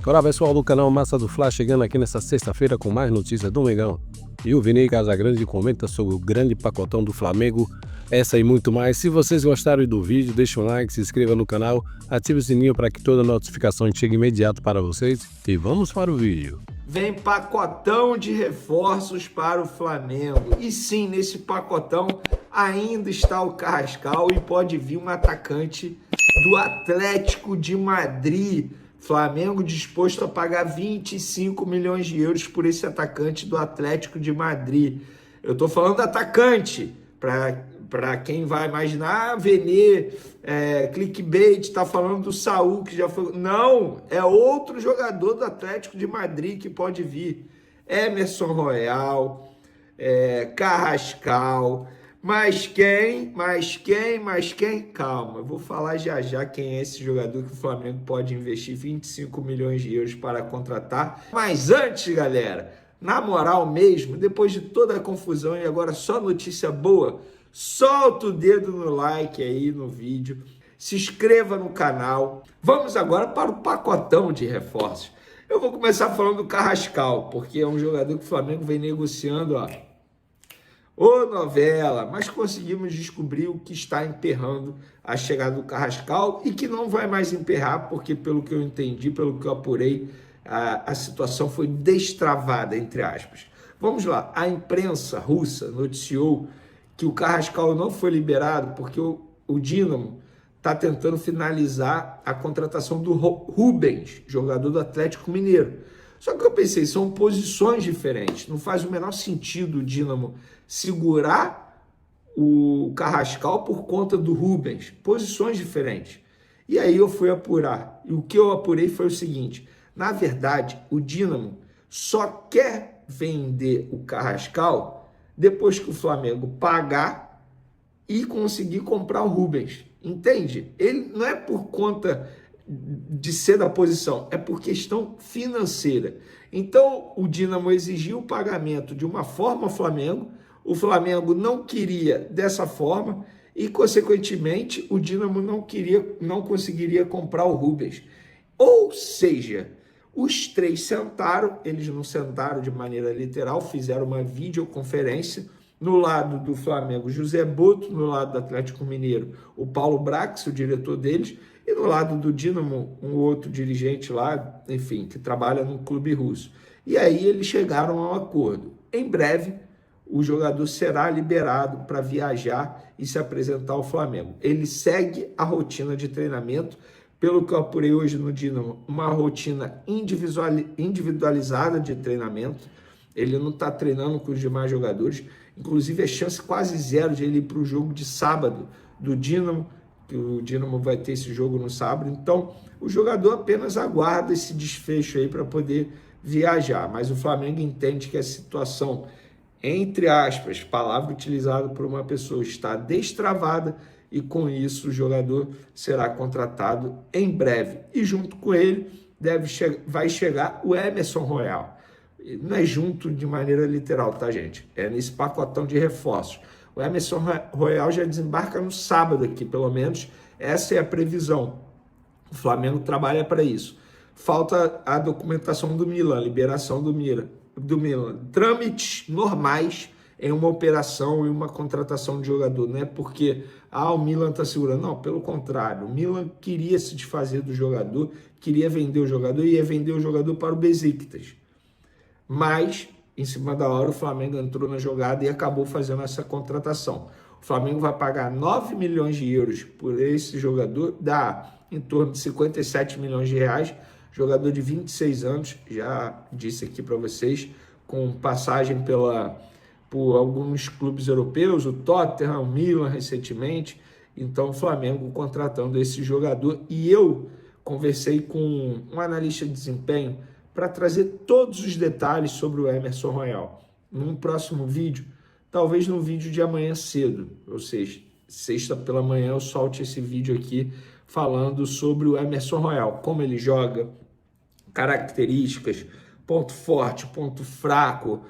Olá pessoal do canal Massa do Fla, chegando aqui nessa sexta-feira com mais notícias do Mengão. E o Vini Casagrande comenta sobre o grande pacotão do Flamengo, essa e muito mais. Se vocês gostaram do vídeo, deixa um like, se inscreva no canal, ative o sininho para que toda notificação chegue imediato para vocês. E vamos para o vídeo. Vem pacotão de reforços para o Flamengo. E sim, nesse pacotão ainda está o Carrascal e pode vir um atacante do Atlético de Madrid. Flamengo disposto a pagar 25 milhões de euros por esse atacante do Atlético de Madrid. Eu estou falando do atacante, para quem vai imaginar, Vene, clickbait, está falando do Saúl, que já foi... Não, é outro jogador do Atlético de Madrid que pode vir. Emerson Royal, Carrascal... Mas quem? Calma, eu vou falar já quem é esse jogador que o Flamengo pode investir 25 milhões de euros para contratar. Mas antes, galera, na moral mesmo, depois de toda a confusão e agora só notícia boa, solta o dedo no like aí no vídeo, se inscreva no canal. Vamos agora para o pacotão de reforços. Eu vou começar falando do Carrascal, porque é um jogador que o Flamengo vem negociando, Ô novela, mas conseguimos descobrir o que está emperrando a chegada do Carrascal e que não vai mais emperrar, porque pelo que eu entendi, pelo que eu apurei, a situação foi destravada, entre aspas. Vamos lá, a imprensa russa noticiou que o Carrascal não foi liberado porque o Dinamo está tentando finalizar a contratação do Rubens, jogador do Atlético Mineiro. Só que eu pensei, são posições diferentes, não faz o menor sentido o Dinamo segurar o Carrascal por conta do Rubens, posições diferentes. E aí eu fui apurar, e o que eu apurei foi o seguinte, na verdade, o Dinamo só quer vender o Carrascal depois que o Flamengo pagar e conseguir comprar o Rubens, entende? Ele não é por conta de ser da posição, é por questão financeira. Então, o Dinamo exigiu o pagamento de uma forma ao Flamengo, o Flamengo não queria dessa forma e, consequentemente, o Dinamo não conseguiria comprar o Rubens. Ou seja, os três sentaram, eles não sentaram de maneira literal, fizeram uma videoconferência. No lado do Flamengo, José Boto, no lado do Atlético Mineiro, o Paulo Brax, o diretor deles, e no lado do Dinamo, um outro dirigente lá, enfim, que trabalha no clube russo. E aí eles chegaram a um acordo. Em breve, o jogador será liberado para viajar e se apresentar ao Flamengo. Ele segue a rotina de treinamento, pelo que eu apurei hoje no Dinamo, uma rotina individualizada de treinamento. Ele não está treinando com os demais jogadores, inclusive é chance quase zero de ele ir para o jogo de sábado do Dinamo, que o Dinamo vai ter esse jogo no sábado. Então, o jogador apenas aguarda esse desfecho aí para poder viajar. Mas o Flamengo entende que a situação, entre aspas, palavra utilizada por uma pessoa, está destravada e com isso o jogador será contratado em breve. E junto com ele vai chegar o Emerson Royal. Não é junto de maneira literal, tá, gente? É nesse pacotão de reforços. O Emerson Royal já desembarca no sábado aqui, pelo menos essa é a previsão. O Flamengo trabalha para isso. Falta a documentação do Milan, liberação do Milan. Trâmites normais em uma operação e uma contratação de jogador. Não é porque o Milan está segurando. Não, pelo contrário. O Milan queria se desfazer do jogador, queria vender o jogador e ia vender o jogador para o Besiktas. Mas, em cima da hora, o Flamengo entrou na jogada e acabou fazendo essa contratação. O Flamengo vai pagar 9 milhões de euros por esse jogador, dá em torno de 57 milhões de reais, jogador de 26 anos, já disse aqui para vocês, com passagem por alguns clubes europeus, o Tottenham, o Milan recentemente. Então, o Flamengo contratando esse jogador. E eu conversei com um analista de desempenho para trazer todos os detalhes sobre o Emerson Royal. Num próximo vídeo, talvez no vídeo de amanhã cedo, ou seja, sexta pela manhã eu solte esse vídeo aqui falando sobre o Emerson Royal, como ele joga, características, ponto forte, ponto fraco,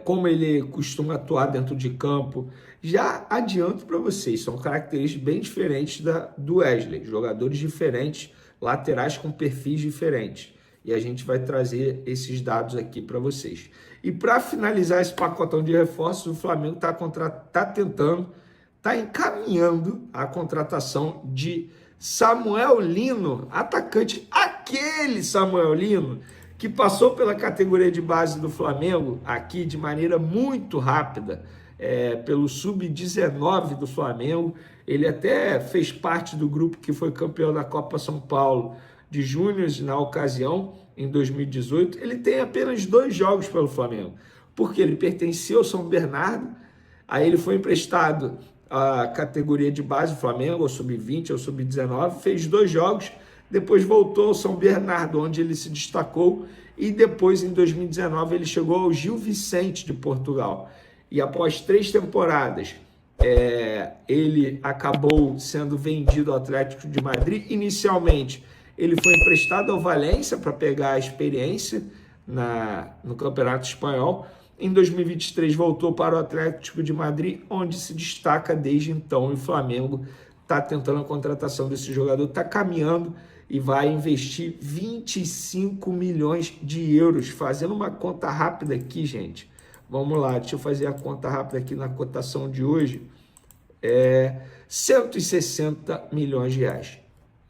como ele costuma atuar dentro de campo. Já adianto para vocês, são características bem diferentes do Wesley, jogadores diferentes, laterais com perfis diferentes. e a gente vai trazer esses dados aqui para vocês. E para finalizar esse pacotão de reforços, o Flamengo está encaminhando a contratação de Samuel Lino, atacante, aquele Samuel Lino que passou pela categoria de base do Flamengo aqui de maneira muito rápida, pelo Sub-19 do Flamengo. Ele até fez parte do grupo que foi campeão da Copa São Paulo de Júniors na ocasião, em 2018. Ele tem apenas 2 jogos pelo Flamengo, porque ele pertencia ao São Bernardo, aí ele foi emprestado à categoria de base do Flamengo, ao Sub-20, ao Sub-19, fez 2 jogos, depois voltou ao São Bernardo, onde ele se destacou, e depois, em 2019, ele chegou ao Gil Vicente de Portugal. E após 3 temporadas, ele acabou sendo vendido ao Atlético de Madrid. Inicialmente, ele foi emprestado ao Valência para pegar a experiência no Campeonato Espanhol. Em 2023, voltou para o Atlético de Madrid, onde se destaca desde então. E o Flamengo está tentando a contratação desse jogador, está caminhando e vai investir 25 milhões de euros. Fazendo uma conta rápida aqui, gente. Vamos lá, deixa eu fazer a conta rápida aqui na cotação de hoje. 160 milhões de reais.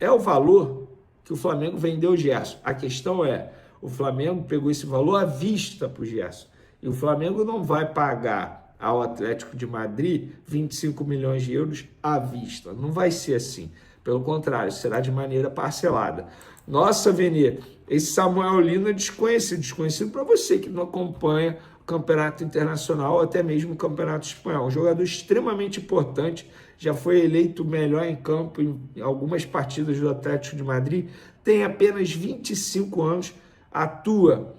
É o valor que o Flamengo vendeu o Gerson. A questão é, o Flamengo pegou esse valor à vista para o Gerson. E o Flamengo não vai pagar ao Atlético de Madrid 25 milhões de euros à vista. Não vai ser assim. Pelo contrário, será de maneira parcelada. Nossa, Vene, esse Samuel Lino é desconhecido para você que não acompanha o Campeonato Internacional ou até mesmo o Campeonato Espanhol. Um jogador extremamente importante, já foi eleito melhor em campo em algumas partidas do Atlético de Madrid, tem apenas 25 anos, atua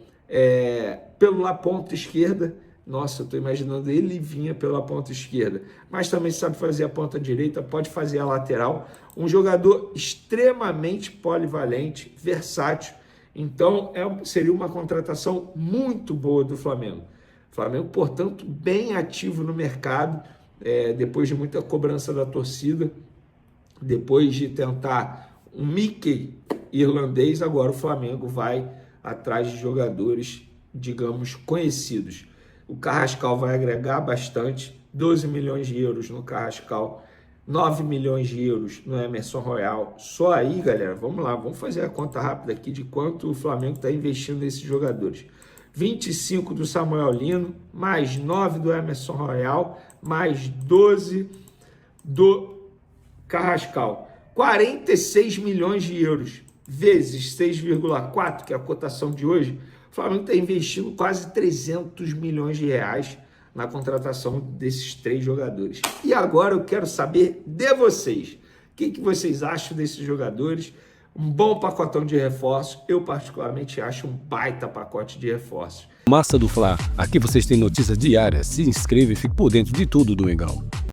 pela ponta esquerda. Nossa, eu estou imaginando ele vinha pela ponta esquerda, mas também sabe fazer a ponta direita, pode fazer a lateral. Um jogador extremamente polivalente, versátil. Então, seria uma contratação muito boa do Flamengo. Flamengo, portanto, bem ativo no mercado, depois de muita cobrança da torcida, depois de tentar um Mickey irlandês, agora o Flamengo vai atrás de jogadores, digamos, conhecidos. O Carrascal vai agregar bastante, 12 milhões de euros no Carrascal, 9 milhões de euros no Emerson Royal. Só aí, galera, vamos lá, vamos fazer a conta rápida aqui de quanto o Flamengo está investindo nesses jogadores. 25 do Samuel Lino, mais 9 do Emerson Royal, mais 12 do Carrascal. 46 milhões de euros, vezes 6,4, que é a cotação de hoje. O Flamengo está investindo quase 300 milhões de reais na contratação desses 3 jogadores. E agora eu quero saber de vocês. O que vocês acham desses jogadores? Um bom pacotão de reforços. Eu particularmente acho um baita pacote de reforços. Massa do Fla. Aqui vocês têm notícias diárias. Se inscreva e fique por dentro de tudo do Mengão.